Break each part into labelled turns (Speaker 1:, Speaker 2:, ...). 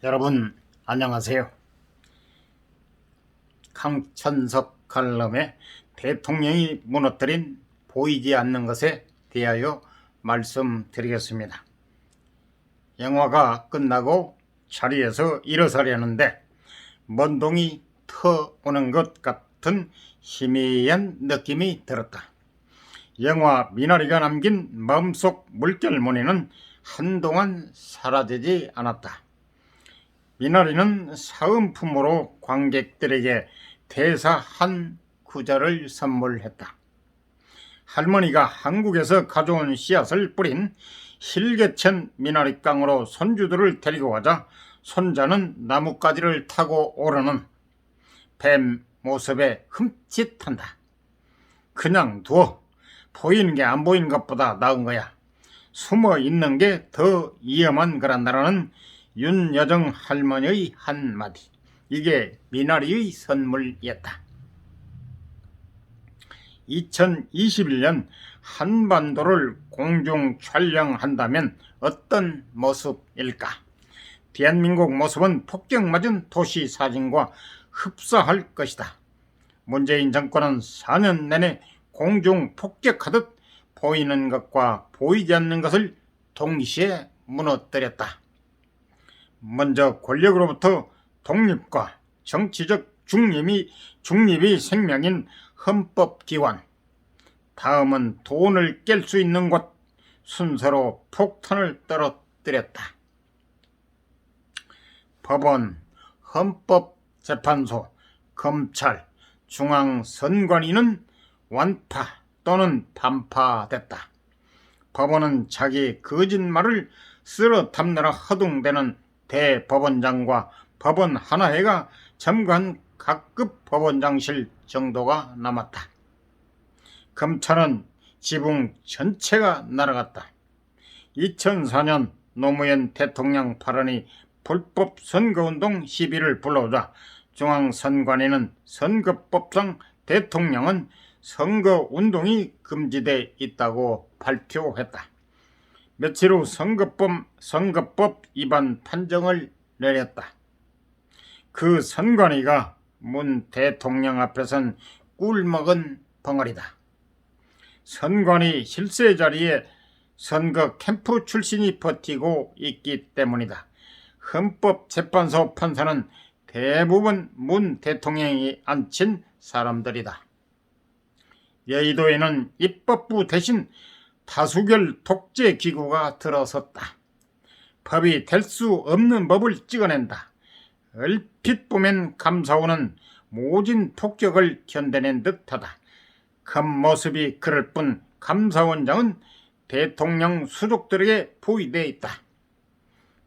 Speaker 1: 여러분 안녕하세요. 강천석 칼럼에 대통령이 무너뜨린 보이지 않는 것에 대하여 말씀드리겠습니다. 영화가 끝나고 자리에서 일어서려는데 먼동이 터오는 것 같은 희미한 느낌이 들었다. 영화 미나리가 남긴 마음속 물결무늬는 한동안 사라지지 않았다. 미나리는 사은품으로 관객들에게 대사 한 구절을 선물했다. 할머니가 한국에서 가져온 씨앗을 뿌린 실개천 미나리깡으로 손주들을 데리고 가자 손자는 나뭇가지를 타고 오르는 뱀 모습에 흠칫한다. 그냥 두어. 보이는 게 안 보이는 것보다 나은 거야. 숨어 있는 게 더 위험한 거란다라는 윤여정 할머니의 한마디. 이게 미나리의 선물이었다. 2021년 한반도를 공중 촬영한다면 어떤 모습일까? 대한민국 모습은 폭격맞은 도시 사진과 흡사할 것이다. 문재인 정권은 4년 내내 공중 폭격하듯 보이는 것과 보이지 않는 것을 동시에 무너뜨렸다. 먼저 권력으로부터 독립과 정치적 중립이 생명인 헌법기관, 다음은 돈을 깰 수 있는 곳, 순서로 폭탄을 떨어뜨렸다. 법원, 헌법재판소, 검찰, 중앙선관위는 완파 또는 반파됐다. 법원은 자기 거짓말을 쓸어 담느라 허둥대는 대법원장과 법원 하나회가 점거한 각급 법원장실 정도가 남았다. 검찰은 지붕 전체가 날아갔다. 2004년 노무현 대통령 발언이 불법 선거운동 시비를 불러오자 중앙선관위는 선거법상 대통령은 선거운동이 금지돼 있다고 발표했다. 며칠 후 선거법 위반 판정을 내렸다. 그 선관위가 문 대통령 앞에선 꿀먹은 벙어리다. 선관위 실세 자리에 선거 캠프 출신이 버티고 있기 때문이다. 헌법재판소 판사는 대부분 문 대통령이 앉힌 사람들이다. 여의도에는 입법부 대신 다수결 독재 기구가 들어섰다. 법이 될 수 없는 법을 찍어낸다. 얼핏 보면 감사원은 모진 폭격을 견뎌낸 듯하다. 겉모습이 그럴 뿐 감사원장은 대통령 수족들에게 포위되어 있다.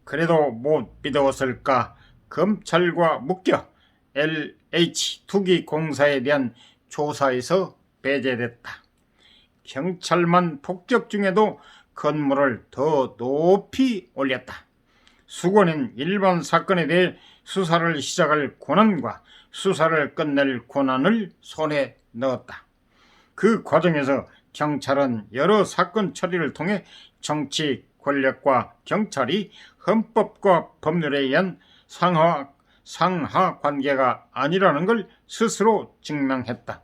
Speaker 1: 그래도 못 믿어왔을까? 검찰과 묶여 LH 투기공사에 대한 조사에서 배제됐다. 경찰만 폭격 중에도 건물을 더 높이 올렸다. 수권은 일반 사건에 대해 수사를 시작할 권한과 수사를 끝낼 권한을 손에 넣었다. 그 과정에서 경찰은 여러 사건 처리를 통해 정치 권력과 경찰이 헌법과 법률에 의한 상하 관계가 아니라는 걸 스스로 증명했다.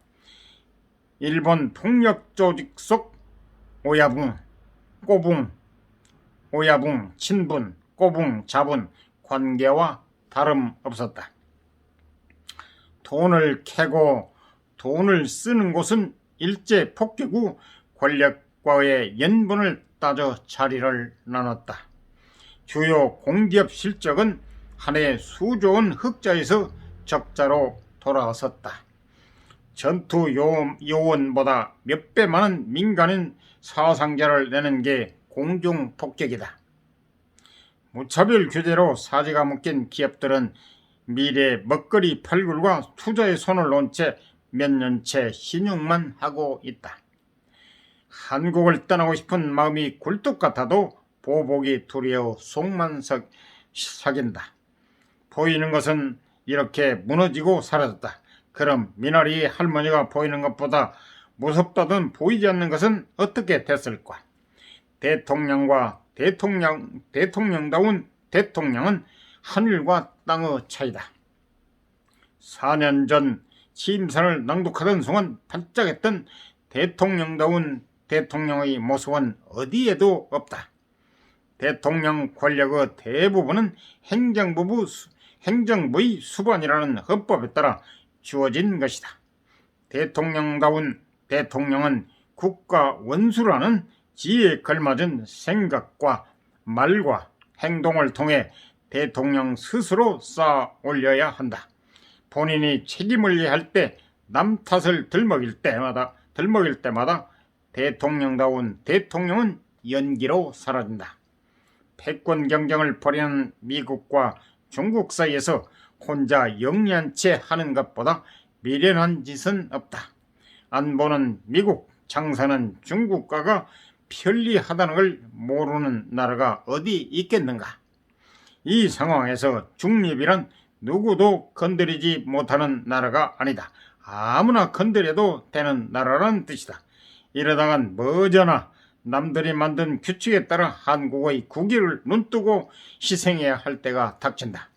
Speaker 1: 일본 폭력 조직 속 오야붕, 꼬붕, 친분, 꼬붕, 자분 관계와 다름없었다. 돈을 캐고 돈을 쓰는 곳은 일제 폭격 후 권력과의 연분을 따져 자리를 나눴다. 주요 공기업 실적은 한 해 수조 원 흑자에서 적자로 돌아섰다. 전투 요원보다 몇 배 많은 민간인 사상자를 내는 게 공중 폭격이다. 무차별 규제로 사지가 묶인 기업들은 미래 먹거리 팔굴과 투자에 손을 놓은 채 몇 년째 신용만 하고 있다. 한국을 떠나고 싶은 마음이 굴뚝 같아도 보복이 두려워 속만 삭인다. 보이는 것은 이렇게 무너지고 사라졌다. 그럼 미나리 할머니가 보이는 것보다 무섭다던 보이지 않는 것은 어떻게 됐을까? 대통령다운 대통령은 하늘과 땅의 차이다. 4년 전 취임사를 낭독하던 순간 반짝했던 대통령다운 대통령의 모습은 어디에도 없다. 대통령 권력의 대부분은 행정부의 수반이라는 헌법에 따라 주어진 것이다. 대통령다운 대통령은 국가 원수라는 지혜에 걸맞은 생각과 말과 행동을 통해 대통령 스스로 쌓아 올려야 한다. 본인이 책임을 져야 할 때 남 탓을 들먹일 때마다 대통령다운 대통령은 연기로 사라진다. 패권 경쟁을 벌이는 미국과 중국 사이에서 혼자 영리한 채 하는 것보다 미련한 짓은 없다. 안보는 미국, 장사는 중국과가 편리하다는 걸 모르는 나라가 어디 있겠는가. 이 상황에서 중립이란 누구도 건드리지 못하는 나라가 아니다. 아무나 건드려도 되는 나라라는 뜻이다. 이러다간 머저나 남들이 만든 규칙에 따라 한국의 국위를 눈뜨고 희생해야 할 때가 닥친다.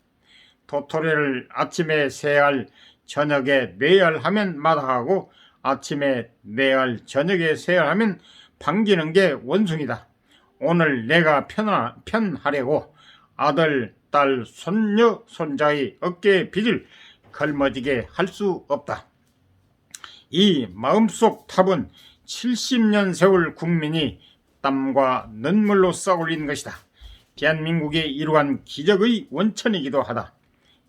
Speaker 1: 도토리를 아침에 세알, 저녁에 뇌알하면 마다하고 아침에 뇌알, 저녁에 세알하면 반기는 게 원숭이다. 오늘 내가 편하려고 아들, 딸, 손녀, 손자의 어깨에 빚을 걸머지게 할 수 없다. 이 마음속 탑은 70년 세월 국민이 땀과 눈물로 쌓아올린 것이다. 대한민국이 이루한 기적의 원천이기도 하다.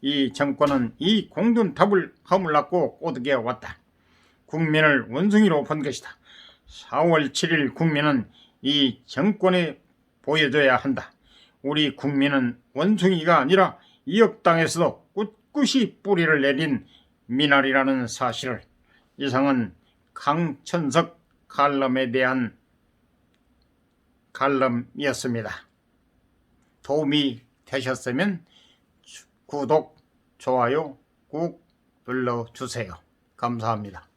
Speaker 1: 이 정권은 이 공든 탑을 허물났고 꼬드겨 왔다. 국민을 원숭이로 본 것이다. 4월 7일 국민은 이 정권에 보여줘야 한다. 우리 국민은 원숭이가 아니라 이 역당에서도 꿋꿋이 뿌리를 내린 미나리라는 사실을. 이상은 강천석 칼럼에 대한 칼럼이었습니다. 도움이 되셨으면 구독, 좋아요 꾹 눌러주세요. 감사합니다.